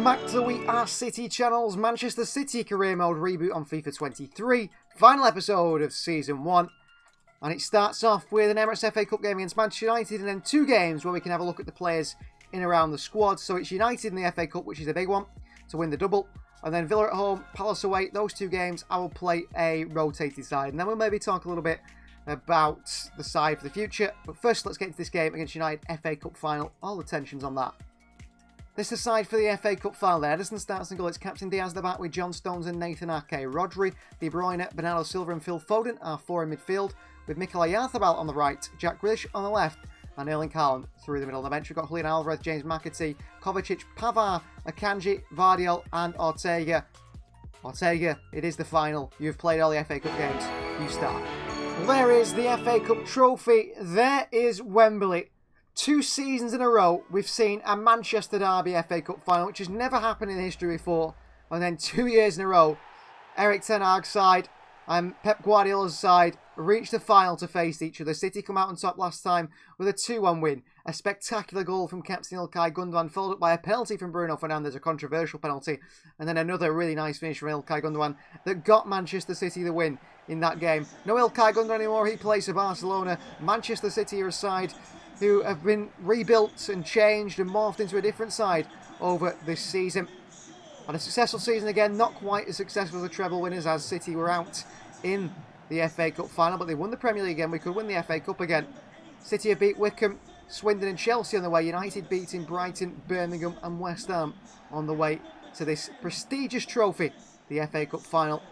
Welcome back to the We Are City channel's Manchester City career mode reboot on FIFA 23. Final episode of Season 1. And it starts off with an Emirates FA Cup game against Manchester United and then two games where we can have a look at the players in and around the squad. So it's United in the FA Cup, which is a big one, to win the double. And then Villa at home, Palace away. Those two games, I will play a rotated side. And then we'll maybe talk a little bit about the side for the future. But first, let's get into this game against United FA Cup final. All the tensions on that. This is the side for the FA Cup final. Ederson starts and goal. It's Captain Diaz at the back with John Stones and Nathan Ake. Rodri, De Bruyne, Bernardo Silva and Phil Foden are four in midfield, with Mikel Oyarzabal on the right, Jack Grealish on the left, and Erling Haaland through the middle of the bench. We've got Julian Alvarez, James McAtee, Kovacic, Pavard, Akanji, Vardiol and Ortega. Ortega, it is the final. You've played all the FA Cup games. You start. Well, there is the FA Cup trophy. There is Wembley. 2 seasons in a row, we've seen a Manchester Derby FA Cup final, which has never happened in history before. And then 2 years in a row, Erik ten Hag's side and Pep Guardiola's side reached the final to face each other. City come out on top last time with a 2-1 win. A spectacular goal from Captain Ilkay Gundogan, followed up by a penalty from Bruno Fernandes, a controversial penalty. And then another really nice finish from Ilkay Gundogan that got Manchester City the win in that game. No Ilkay Gundogan anymore, he plays for Barcelona. Manchester City are a side who have been rebuilt and changed and morphed into a different side over this season. And a successful season again, not quite as successful as the treble winners, as City were out in the FA Cup final, but they won the Premier League again. We could win the FA Cup again. City have beat Wickham, Swindon and Chelsea on the way. United beating Brighton, Birmingham and West Ham on the way to this prestigious trophy, the FA Cup final.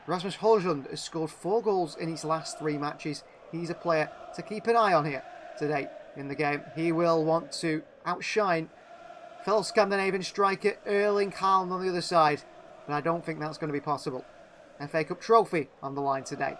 Rasmus Højlund has scored 4 goals in his last 3 matches. He's a player to keep an eye on here today in the game. He will want to outshine fellow Scandinavian striker Erling Haaland on the other side, but I don't think that's going to be possible. FA Cup trophy on the line today.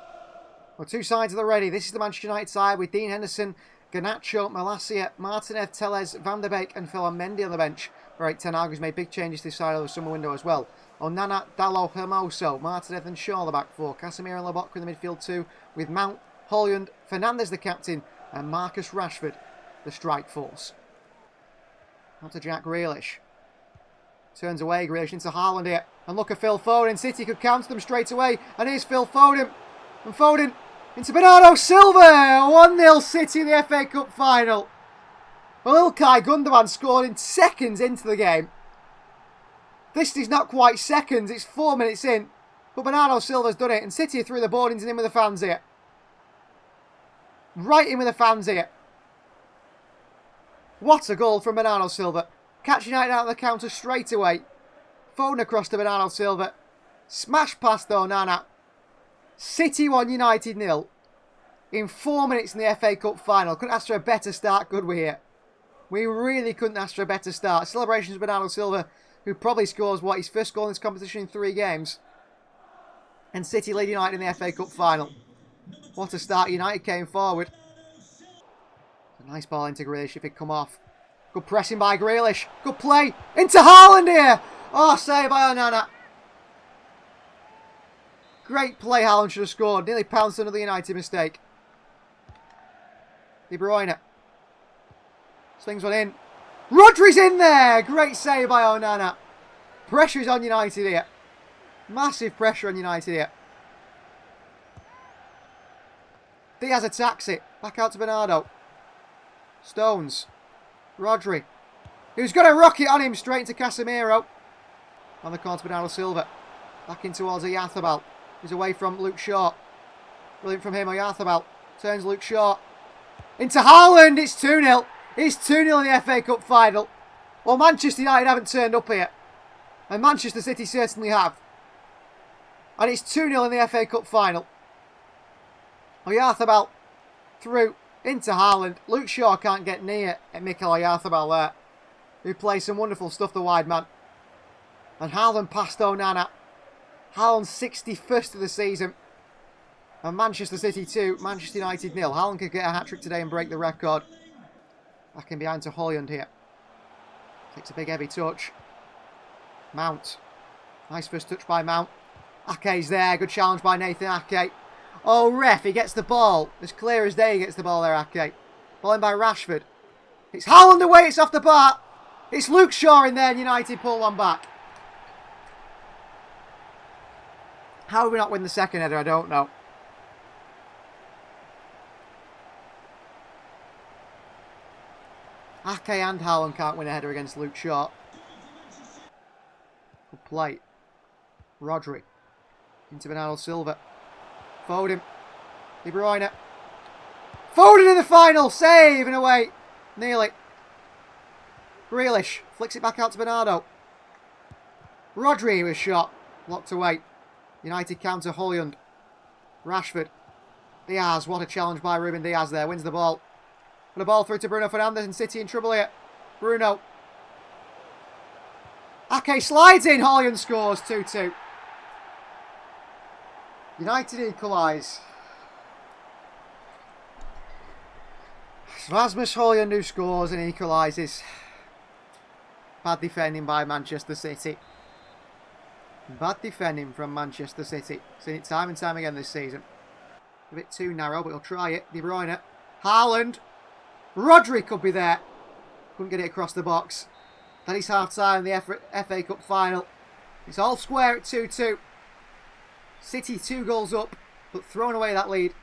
Well, 2 sides are ready. This is the Manchester United side with Dean Henderson, Garnacho, Malacia, Martinez, Tellez, Van der Beek and Phil Mendy on the bench. Right, ten Hag has made big changes this side of the summer window as well. Onana, Dalot, Hermoso, Martinez and Shaw the back 4. Casemiro and Lobotka in the midfield 2, with Mount, Højlund, Fernandes the captain and Marcus Rashford the strike force. Out to Jack Grealish. Turns away, Grealish into Haaland here. And look at Phil Foden. City could counter them straight away. And here's Phil Foden. And Foden into Bernardo Silva. 1-0 City in the FA Cup final. Well, Ilkay Gundogan scored in seconds into the game. This is not quite seconds. It's 4 minutes in. But Bernardo Silva's done it. And City threw the boardings in with the fans here. Right in with the fans here. What a goal from Bernardo Silva. Catch United out of the counter straight away. Foden across to Bernardo Silva. Smash past Onana. City 1, United 0. In 4 minutes in the FA Cup final. Couldn't ask for a better start, could we here? We really couldn't ask for a better start. Celebrations of Bernardo Silva, who probably scores, his first goal in this competition in 3 games. And City lead United in the FA Cup final. What a start. United came forward. A nice ball into Grealish if it come off. Good pressing by Grealish. Good play. Into Haaland here. Oh, saved by Onana. Great play. Haaland should have scored. Nearly pounced another United mistake. De Bruyne. Slings one in. Rodri's in there. Great save by Onana. Pressure is on United here. Massive pressure on United here. Diaz attacks it. Back out to Bernardo. Stones. Rodri. Who's got a rocket on him straight into Casemiro. On the corner to Bernardo Silva. Back in towards Oyarzabal. He's away from Luke Shaw. Brilliant from him. Oyarzabal turns Luke Shaw. Into Haaland. It's 2-0. It's 2-0 in the FA Cup final. Well, Manchester United haven't turned up here. And Manchester City certainly have. And it's 2-0 in the FA Cup final. Oyarzabal through into Haaland. Luke Shaw can't get near Mikel Oyarzabal there, who plays some wonderful stuff, the wide man. And Haaland past Onana. Haaland's 61st of the season. And Manchester City 2, Manchester United 0. Haaland could get a hat-trick today and break the record. Back in behind to Højlund here. Takes a big heavy touch. Mount. Nice first touch by Mount. Ake's there. Good challenge by Nathan Ake. Oh, ref, he gets the ball. As clear as day, he gets the ball there, Ake. Ball in by Rashford. It's Haaland away, it's off the bar. It's Luke Shaw in there and United pull one back. How did we not win the second header? I don't know. Ake and HAALAND can't win a header against Luke Shaw. Good play. Rodri. Into Bernardo Silva. Foden. De Bruyne. Foden in the final. Save and away. Nearly. Grealish. Flicks it back out to Bernardo. Rodri was shot. Locked away. United counter HAALAND. Rashford. Diaz. What a challenge by Ruben Diaz there. Wins the ball. Put a ball through to Bruno Fernandes and City in trouble here. Bruno. Ake slides in. HAALAND scores 2-2. United equalise. Rasmus HAALAND who scores and equalises. Bad defending by Manchester City. Bad defending from Manchester City. Seen it time and time again this season. A bit too narrow, but he'll try it. De Bruyne. HAALAND. Rodri could be there. Couldn't get it across the box. That is half-time in the FA Cup final. It's all square at 2-2. City 2 goals up, but thrown away that lead.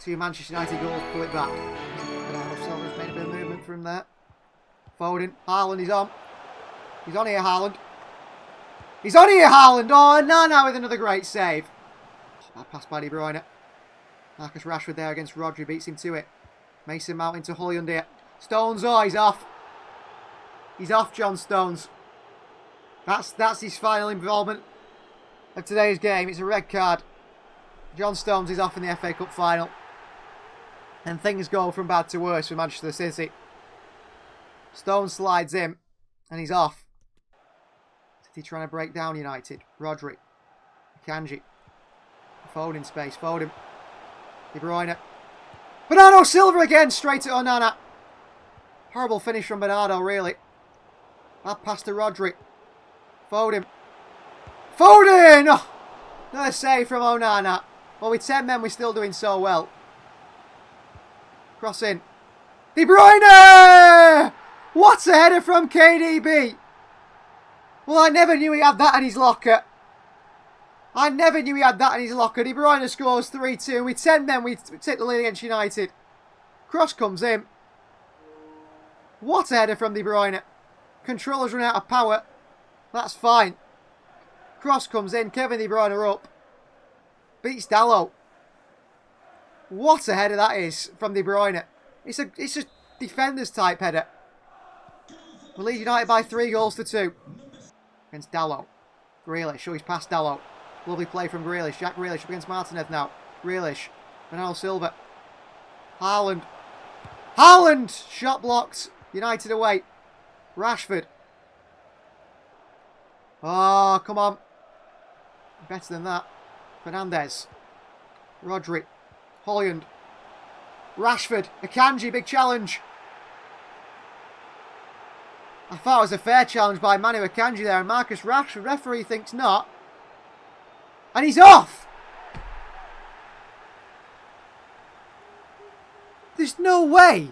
2 Manchester United goals, pull it back. Bernardo Silva's made a bit of movement from there. Foden. HAALAND is on. He's on here, HAALAND. He's on here, HAALAND. Oh, Nana with another great save. Bad pass by De Bruyne. Marcus Rashford there against Rodri, beats him to it. Mason Mount into HAALAND here. Stones, oh, he's off. He's off, John Stones. That's his final involvement of today's game. It's a red card. John Stones is off in the FA Cup final. And things go from bad to worse for Manchester City. Stones slides in and he's off. City trying to break down United. Rodri. Kanji. Foden space. Foden. De Bruyne. Bernardo Silva again, straight at Onana. Horrible finish from Bernardo, really. Bad pass to Rodri. Foden. Foden! Oh, another save from Onana. Well, with 10 men, we're still doing so well. Cross in. De Bruyne! What a header from KDB. Well, I never knew he had that in his locker. I never knew he had that in his locker. De Bruyne scores 3-2. With 10 men, we take the lead against United. Cross comes in. What a header from De Bruyne. Controllers run out of power. That's fine. Cross comes in. Kevin De Bruyne up. Beats Dalot. What a header that is from De Bruyne. It's a defenders type header. We lead United by 3-2. Against Dalot. Grealish. Oh, he's past Dalot. Lovely play from Grealish. Jack Grealish up against Martinez now. Grealish. Bernardo Silva. HAALAND. HAALAND! Shot blocked. United away. Rashford. Oh, come on. Better than that. Fernandes. Rodri. HAALAND. Rashford. Akanji, big challenge. I thought it was a fair challenge by Manu Akanji there, and Marcus Rashford, referee thinks not. And he's off! There's no way!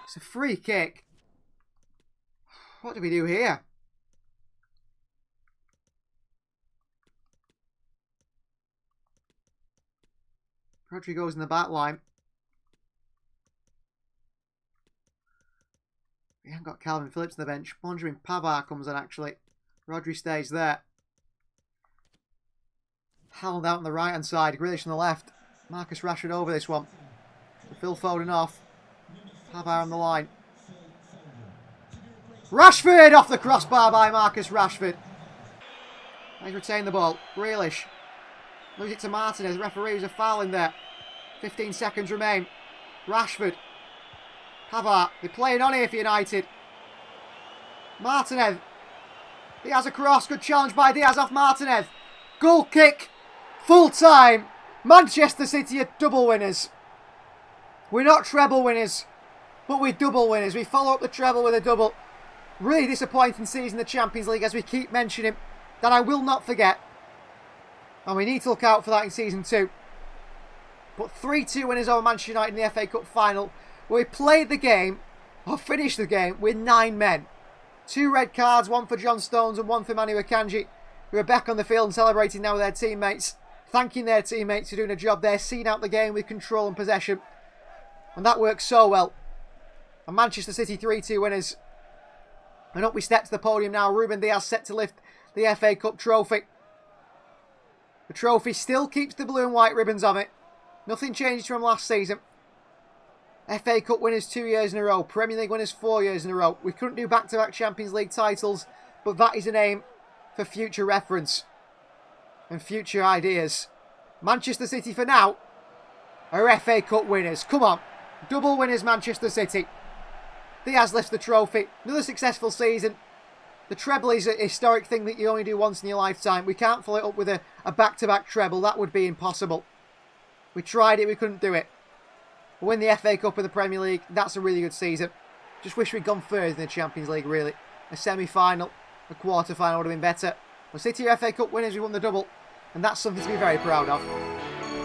It's a free kick. What do we do here? Rodri goes in the back line. We haven't got Calvin Phillips on the bench. Benjamin Pavard comes on actually. Rodri stays there. HAALAND out on the right hand side. Grealish on the left. Marcus Rashford over this one. Phil Foden off. Pavard on the line. Rashford off the crossbar by Marcus Rashford. He's retained the ball. Grealish. Lose it to Martinez. Referees are fouling there. 15 seconds remain. Rashford. Pavard. They're playing on here for United. Martinez. Diaz across. Good challenge by Diaz off Martinez. Goal kick. Full time. Manchester City are double winners. We're not treble winners, but we're double winners. We follow up the treble with a double. Really disappointing season in the Champions League, as we keep mentioning, that I will not forget. And we need to look out for that in Season 2. But 3-2 winners over Manchester United in the FA Cup final, where we played the game, or finished the game, with 9 men. 2 red cards, 1 for John Stones and 1 for Manu Akanji, who are back on the field and celebrating now with their teammates, thanking their teammates for doing a job there, seeing out the game with control and possession. And that worked so well. And Manchester City 3-2 winners. And up we step to the podium now. Ruben Dias set to lift the FA Cup trophy. The trophy still keeps the blue and white ribbons on it. Nothing changes from last season. FA Cup winners 2 years in a row. Premier League winners 4 years in a row. We couldn't do back-to-back Champions League titles, but that is an aim for future reference and future ideas. Manchester City for now are FA Cup winners. Come on. Double winners Manchester City. Diaz lifts the trophy. Another successful season. The treble is a historic thing that you only do once in your lifetime. We can't follow it up with a back-to-back treble. That would be impossible. We tried it, we couldn't do it. We win the FA Cup and the Premier League. That's a really good season. Just wish we'd gone further in the Champions League, really. A semi-final, a quarter-final would have been better. But City are FA Cup winners, we won the double. And that's something to be very proud of.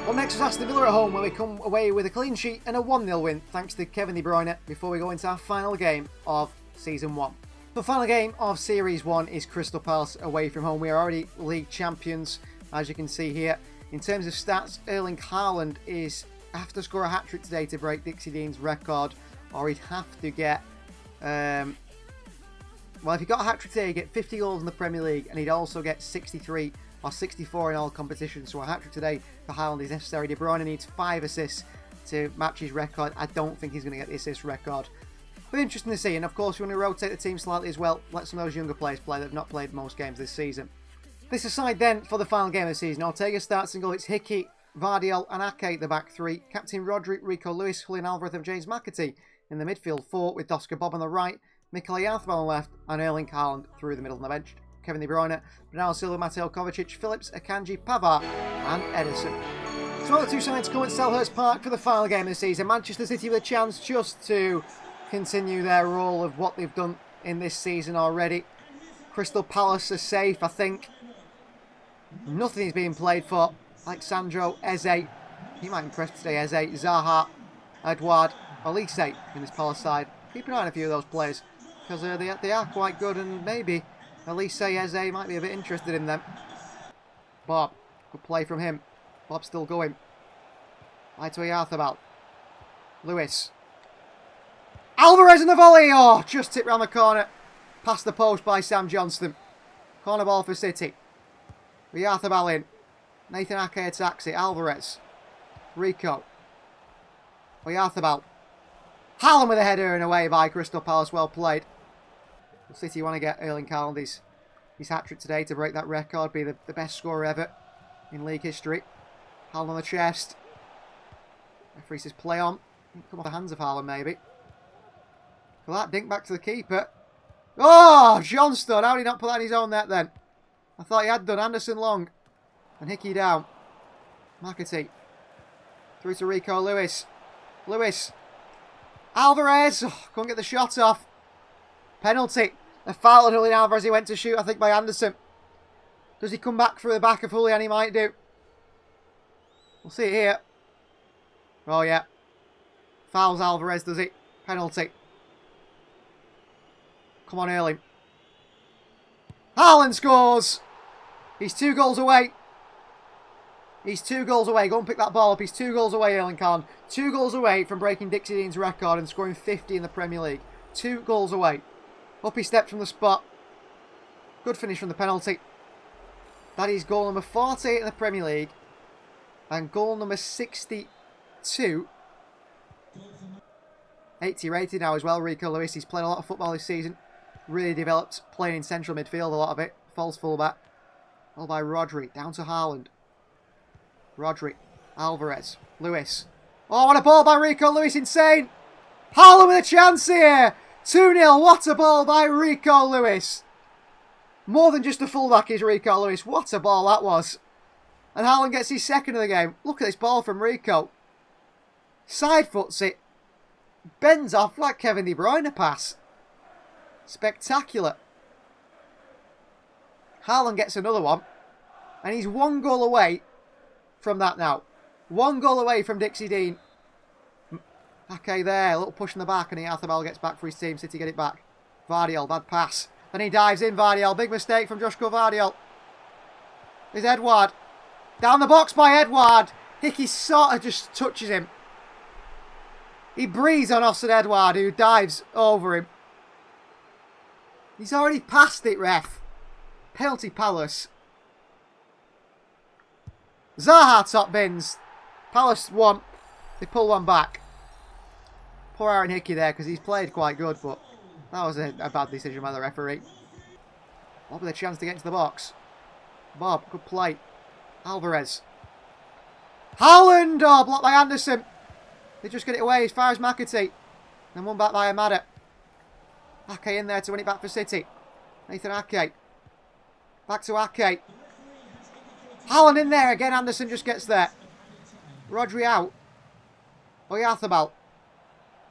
Well, next was Aston Villa at home, where we come away with a clean sheet and a 1-0 win, thanks to Kevin De Bruyne, before we go into our final game of Season 1. The final game of Series 1 is Crystal Palace away from home. We are already league champions, as you can see here. In terms of stats, Erling Haaland have to score a hat-trick today to break Dixie Dean's record, or he'd have to get... well, if he got a hat-trick today, he'd get 50 goals in the Premier League, and he'd also get 63 or 64 in all competitions. So a hat-trick today for Haaland is necessary. De Bruyne needs 5 assists to match his record. I don't think he's going to get the assist record. But interesting to see, and of course we're going to rotate the team slightly as well, let some of those younger players play that have not played most games this season. This aside then, for the final game of the season, Ortega starts in goal. It's Hickey, Vardiol and Ake, the back 3. Captain Rodri, Rico Lewis, Julian Alvarez and James McAtee in the midfield 4, with Doska Bob on the right, Mikel Oyarzabal on the left, and Erling Haaland through the middle on the bench. Kevin De Bruyne, Bernardo Silva, Mateo Kovacic, Phillips, Akanji, Pavard and Ederson. So the two sides come at Selhurst Park for the final game of the season. Manchester City with a chance just to continue their role of what they've done in this season already. Crystal Palace are safe, I think. Nothing is being played for. Alexandro, Eze, he might impress today, Eze, Zaha, Edouard, Olise in this Palace side. Keep an eye on a few of those players, because they are quite good, and maybe Olise, Eze might be a bit interested in them. Bob, good play from him. Bob's still going. Right to Oyarzabal. Lewis. Alvarez in the volley! Oh, just tipped round the corner. Past the post by Sam Johnston. Corner ball for City. Oyarzabal in. Nathan Ake attacks it. Alvarez. Rico. Oyarzabal. Haaland with a header and away by Crystal Palace. Well played. City want to get Erling Haaland his hat-trick today to break that record. Be the best scorer ever in league history. Haaland on the chest. Referee says play on. Come off the hands of Haaland maybe. For that, dink back to the keeper. Oh, Johnston. How did he not put that in his own net then? I thought he had done. Anderson long. And Hickey down. McAtee. Through to Rico Lewis. Lewis. Alvarez. Oh, couldn't get the shot off. Penalty. A foul on Julian Alvarez. He went to shoot, I think, by Anderson. Does he come back through the back of Julian? He might do. We'll see it here. Oh, yeah. Fouls Alvarez, does he? Penalty. Come on, Erling. Haaland scores! He's 2 goals away. He's 2 goals away. Go and pick that ball up. He's 2 goals away, Erling Haaland. 2 goals away from breaking Dixie Dean's record and scoring 50 in the Premier League. 2 goals away. Up he stepped from the spot. Good finish from the penalty. That is goal number 48 in the Premier League. And goal number 62. 80 rated now as well, Rico Lewis. He's played a lot of football this season. Really developed playing in central midfield, a lot of it. False fullback. All by Rodri. Down to Haaland. Rodri. Alvarez. Lewis. Oh, what a ball by Rico Lewis. Insane. Haaland with a chance here. 2-0. What a ball by Rico Lewis. More than just a fullback is Rico Lewis. What a ball that was. And Haaland gets his second of the game. Look at this ball from Rico. Side foots it. Bends off like Kevin De Bruyne pass. Spectacular. Haaland gets another one. And he's 1 goal away from that now. 1 goal away from Dixie Dean. Okay, there. A little push in the back, and Arthur gets back for his team. City get it back. Vardiol, bad pass. Then he dives in, Vardiol. Big mistake from Joshko Vardiol. There's Edouard. Down the box by Edouard. Hickey sort of just touches him. He breathes on Oscar Edouard, who dives over him. He's already passed it, ref. Penalty Palace. Zaha top bins. Palace won. They pull one back. Poor Aaron Hickey there, because he's played quite good, but that was a bad decision by the referee. Bob with a chance to get into the box. Bob, good play. Alvarez. HAALAND! Oh, blocked by Anderson. They just get it away as far as McAtee. Then one back by Amada. Ake in there to win it back for City. Nathan Ake. Back to Ake. HAALAND in there again. Anderson just gets there. Rodri out. Oyarthabal.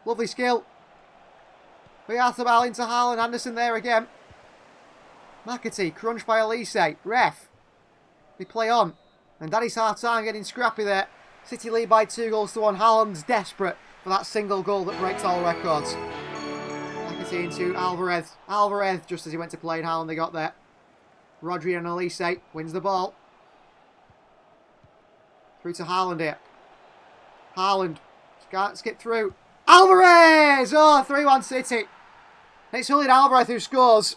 Lovely skill. Oyarthabal into HAALAND. Anderson there again. McAtee crunched by Elise. Ref. They play on. And Daddy's hard time getting scrappy there. City lead by 2-1. HAALAND's desperate for that single goal that breaks all records. McAtee into Alvarez. Alvarez, just as he went to play in HAALAND, they got there. Rodri and Elise wins the ball. Through to HAALAND here. HAALAND. Can't skip through. Alvarez! Oh, 3-1 City. It's Julian Alvarez who scores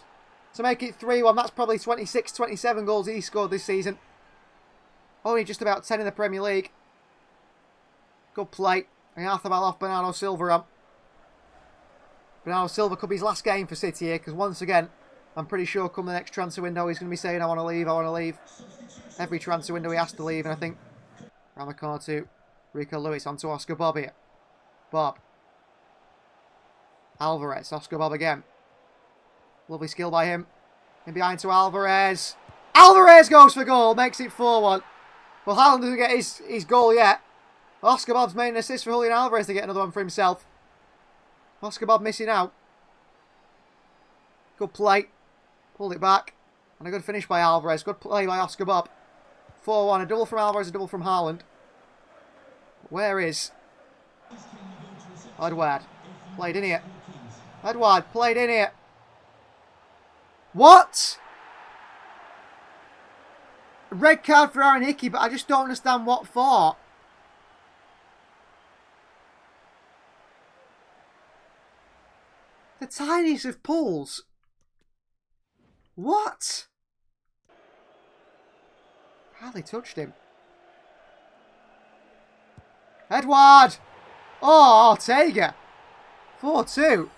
to make it 3-1. That's probably 26, 27 goals he scored this season. Only just about 10 in the Premier League. Good play. And Arthur off Bernardo Silva on. Bernardo Silva could be his last game for City here, because once again, I'm pretty sure come the next transfer window, he's going to be saying, I want to leave, I want to leave. Every transfer window he has to leave, and I think around the corner to Rico Lewis, onto Oscar Bob here. Bob. Alvarez, Oscar Bob again. Lovely skill by him. In behind to Alvarez. Alvarez goes for goal, makes it 4-1. Well, HAALAND doesn't get his goal yet. Oscar Bob's made an assist for Julian Alvarez to get another one for himself. Oscar Bob missing out. Good play. Pulled it back. And a good finish by Alvarez. Good play by Oscar Bob. 4-1. A double from Alvarez, a double from HAALAND. Where is Edouard? Played in here. Edouard played in here. What? Red card for Aaron Hickey, but I just don't understand what for. The tiniest of pulls. What? Hardly touched him. Edouard! Oh, Ortega! 4-2.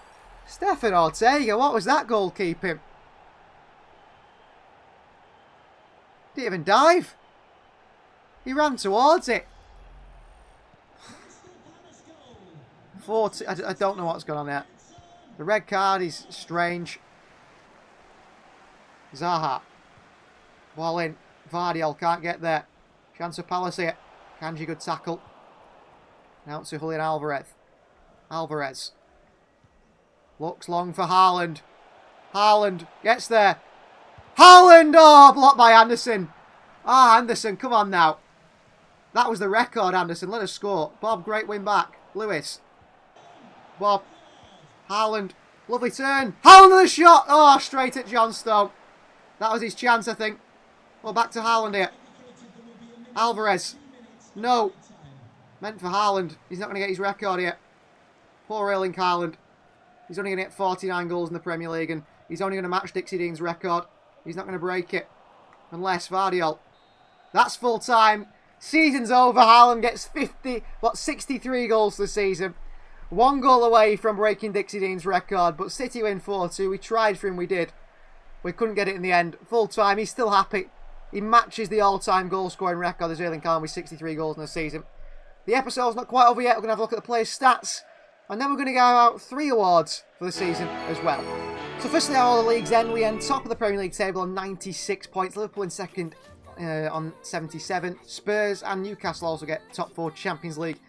Stefan Ortega, what was that goalkeeping? Didn't even dive. He ran towards it. 4-2. I don't know what's going on there. The red card is strange. Zaha. Ball in. Vardiol can't get there. Chance of Palace here. Kanji, good tackle. Now to Julian Alvarez. Alvarez. Looks long for HAALAND. HAALAND gets there. HAALAND! Oh, blocked by Anderson. Ah, Anderson, come on now. That was the record, Anderson. Let us score. Bob, great win back. Lewis. Bob. HAALAND. Lovely turn. HAALAND with a shot. Oh, straight at Johnstone. That was his chance, I think. Well, back to HAALAND here. Alvarez. No. Meant for HAALAND. He's not going to get his record here. Poor Erling Haaland. He's only going to get 49 goals in the Premier League, and he's only going to match Dixie Dean's record. He's not going to break it. Unless Vardiol. That's full time. Season's over. HAALAND gets 63 goals this season. 1 goal away from breaking Dixie Dean's record, but City win 4-2. We tried for him, we did. We couldn't get it in the end. Full time, he's still happy. He matches the all-time goal-scoring record as Erling Haaland with 63 goals in the season. The episode's not quite over yet. We're going to have a look at the players' stats. And then we're going to go out 3 awards for the season as well. So firstly, how all the leagues end. We end top of the Premier League table on 96 points. Liverpool in second on 77. Spurs and Newcastle also get top 4 Champions League.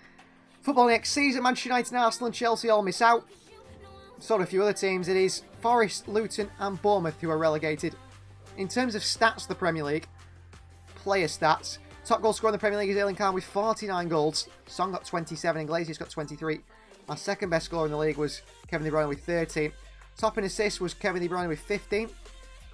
Football next season, Manchester United, Arsenal and Chelsea all miss out. So do a few other teams. It is Forest, Luton and Bournemouth who are relegated. In terms of stats, the Premier League, player stats, Top goal scorer in the Premier League is Erling Haaland with 49 goals. Son got 27 and Glazius got 23. Our second best scorer in the league was Kevin De Bruyne with 13. Top in assists was Kevin De Bruyne with 15.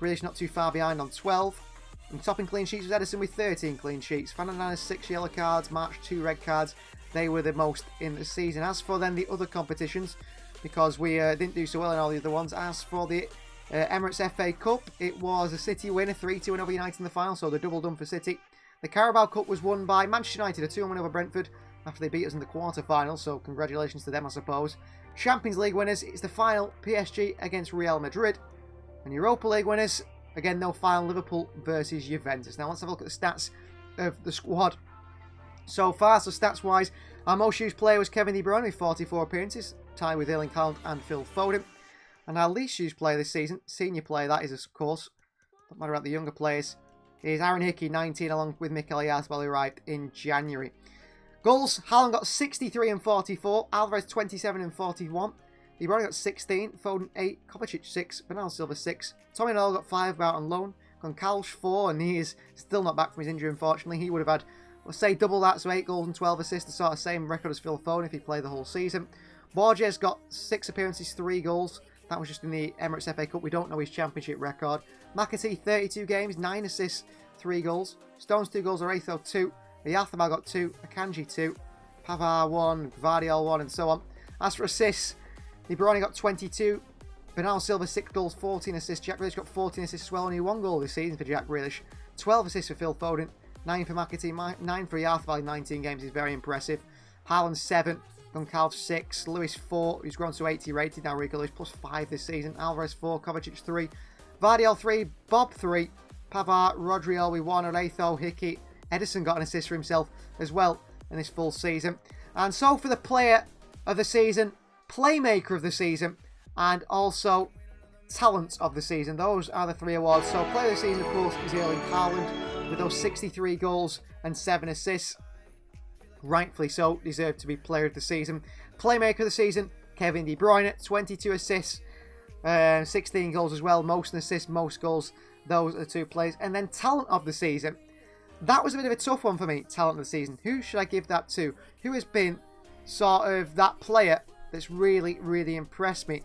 Grealish not too far behind on 12. And top in clean sheets was Edison with 13 clean sheets. Fernandez 6 yellow cards, March 2 red cards. They were the most in the season. As for then the other competitions, because we didn't do so well in all the other ones. As for the Emirates FA Cup, it was a City winner, 3-2 win over United in the final, so the double done for City. The Carabao Cup was won by Manchester United, a 2-1 win over Brentford after they beat us in the quarter-final, so congratulations to them, I suppose. Champions League winners, it's the final, PSG against Real Madrid. And Europa League winners, again, no final, Liverpool versus Juventus. Now, let's have a look at the stats of the squad so far. So, stats-wise, our most used player was Kevin De Bruyne with 44 appearances, tied with Erling Haaland and Phil Foden. And our least used player this season, senior player that is, of course, don't matter about the younger players, is Aaron Hickey, 19, along with Mikel Oyarzabal, who arrived in January. Goals, Haaland got 63 and 44, Alvarez 27 and 41, De Bruyne got 16, Foden 8, Kovacic 6, Bernardo Silva 6, Tommy Noel got 5 out on loan, Goncalves 4, and he is still not back from his injury, unfortunately. He would have had, let's say, double that, so 8 goals and 12 assists, the sort of same record as Phil Foden if he played the whole season. Borges got 6 appearances, 3 goals. That was just in the Emirates FA Cup. We don't know his championship record. McAtee, 32 games, 9 assists, 3 goals. Stones, 2 goals. Oreitho, 2. Oyarzabal got 2. Akanji, 2. Pavard, 1. Gvardiol, 1, and so on. As for assists, De Bruyne got 22. Bernardo Silva, 6 goals, 14 assists. Jack Grealish got 14 assists as well. Only 1 goal this season for Jack Grealish. 12 assists for Phil Foden. 9 for McAtee. 9 for Oyarzabal in 19 games is very impressive. Haaland, 7. Goncalves 6, Lewis 4, who's grown to 80 rated now, Rico Lewis plus 5 this season, Alvarez 4, Kovacic 3, Gvardiol 3, Bob 3, Pavard, Rodrigo with 1, Oreitho, Hickey, Edison got an assist for himself as well in this full season. And so for the player of the season, playmaker of the season, and also talent of the season, those are the 3 awards. So player of the season, of course, is Erling Haaland with those 63 goals and 7 assists. Rightfully so, deserved to be player of the season. Playmaker of the season, Kevin De Bruyne, 22 assists, 16 goals as well. Most assists, most goals, those are the 2 players. And then talent of the season, that was a bit of a tough one for me, talent of the season. Who should I give that to? Who has been sort of that player that's really, really impressed me?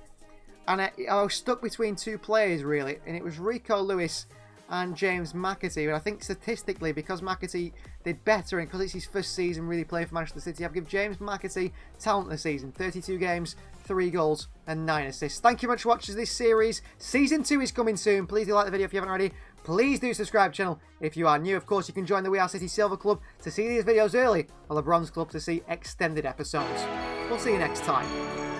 And I was stuck between 2 players, really, and it was Rico Lewis and James McAtee. But I think statistically, because McAtee did better and because it's his first season really playing for Manchester City, I've given James McAtee talent of the season. 32 games, 3 goals and 9 assists. Thank you very much for watching this series. Season 2 is coming soon. Please do like the video if you haven't already. Please do subscribe to the channel if you are new. Of course, you can join the We Are City Silver Club to see these videos early, or the Bronze Club to see extended episodes. We'll see you next time.